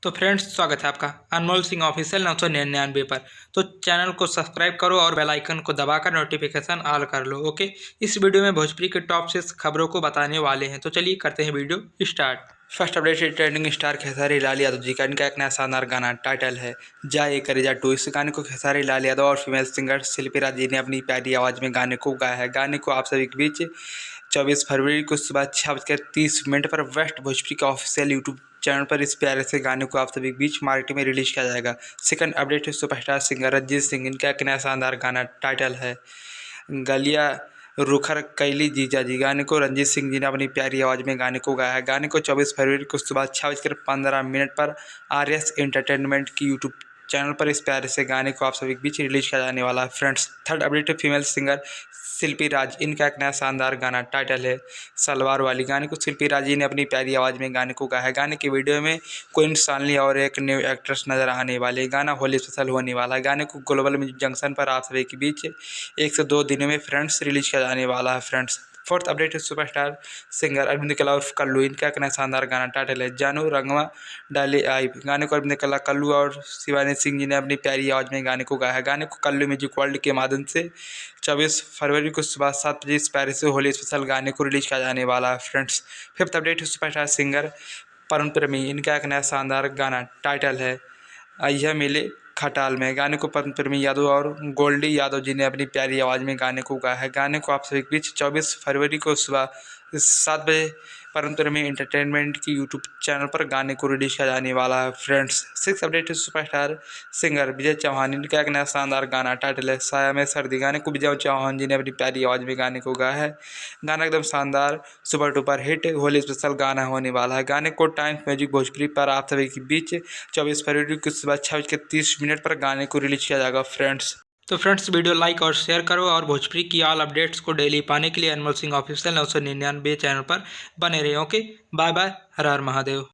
तो फ्रेंड्स, स्वागत है आपका अनमोल सिंह ऑफिशियल 999 पर। तो चैनल को सब्सक्राइब करो और बेल आइकन को दबाकर नोटिफिकेशन ऑल कर लो। ओके, इस वीडियो में भोजपुरी के टॉप 6 खबरों को बताने वाले हैं। तो चलिए करते हैं वीडियो स्टार्ट। फर्स्ट अपडेट है ट्रेंडिंग स्टार खेसारी लाल यादव जी का। इनका एक नया शानदार गाना टाइटल है जा ये करेजा 2। इस गाने को खेसारी लाल यादव और फीमेल सिंगर शिल्पी राज जी ने अपनी प्यारी आवाज़ में गाने को गाया है। गाने को आप सभी के बीच 24 फरवरी को सुबह 6:30 पर वेस्ट भोजपुरी का ऑफिशियल यूट्यूब चैनल पर इस प्यारे से गाने को आप सभी के बीच मार्केट में रिलीज किया जाएगा। सेकंड अपडेट है सुपरस्टार सिंगर रंजीत सिंह। इनका एक नया शानदार गाना टाइटल है गलिया रुखर कैली जीजा जी। गाने को रंजीत सिंह जी ने अपनी प्यारी आवाज़ में गाने को गाया है। गाने को 24 फरवरी को सुबह 6:15 पर RS एंटरटेनमेंट की यूट्यूब चैनल पर इस प्यारे से गाने को आप सभी के बीच रिलीज किया जाने वाला है। फ्रेंड्स, थर्ड अपडेट है फीमेल सिंगर शिल्पी राज। इनका एक नया शानदार गाना टाइटल है सलवार वाली। गाने को शिल्पी राज जी ने अपनी प्यारी आवाज़ में गाने को गाया है। गाने की वीडियो में क्वीन सानली और एक न्यू एक्ट्रेस नजर आने वाले। गाना होली स्पेशल होने वाला है। गाने को ग्लोबल म्यूजिक जंक्शन पर आप सभी के बीच 1 से 2 दिनों में फ्रेंड्स रिलीज किया जाने वाला है। फ्रेंड्स, फोर्थ अपडेट है सुपरस्टार सिंगर अरविंद कला उर्फ कल्लू। इनका एक नया शानदार गाना टाइटल है जानू रंगवा डाले आई। गाने को अरविंद कला कल्लू और शिवानी सिंह जी ने अपनी प्यारी आवाज़ में गाने को गाया है। गाने को कल्लू म्यूजिक वर्ल्ड के माध्यम से 24 फरवरी को सुबह 7 बजे इस प्यारे से होली स्पेशल गाने को रिलीज किया जाने वाला है। फ्रेंड्स, फिफ्थ अपडेट है सुपरस्टार सिंगर पवन प्रेमी। इनका एक नया शानदार गाना टाइटल है अय्या मिले खटाल में। गाने को पवन प्रेमी यादव और गोल्डी यादव जी ने अपनी प्यारी आवाज़ में गाने को गाया है। गाने को आप सभी के बीच 24 फरवरी को सुबह 7 बजे पवन प्रेमी एंटरटेनमेंट की यूट्यूब चैनल पर गाने को रिलीज किया जाने वाला है। फ्रेंड्स, सिक्स अपडेट है सुपरस्टार सिंगर विजय चौहान। इनका एक नया शानदार गाना टाइटल है साया में सर्दी। गाने को विजय चौहान जी ने अपनी प्यारी आवाज़ में गाने को गाया है। गाना एकदम शानदार super duper hit Holi special गाना होने वाला है। गाने को टाइम्स म्यूजिक भोजपुरी पर आप सभी के बीच 24 फरवरी को सुबह 6:30 पर गाने को रिलीज किया जाएगा। फ्रेंड्स, तो फ्रेंड्स, वीडियो लाइक और शेयर करो और भोजपुरी की ऑल अपडेट्स को डेली पाने के लिए अनमोल सिंह ऑफिशियल 999 चैनल पर बने रहे। ओके, बाय बाय, हर हर महादेव।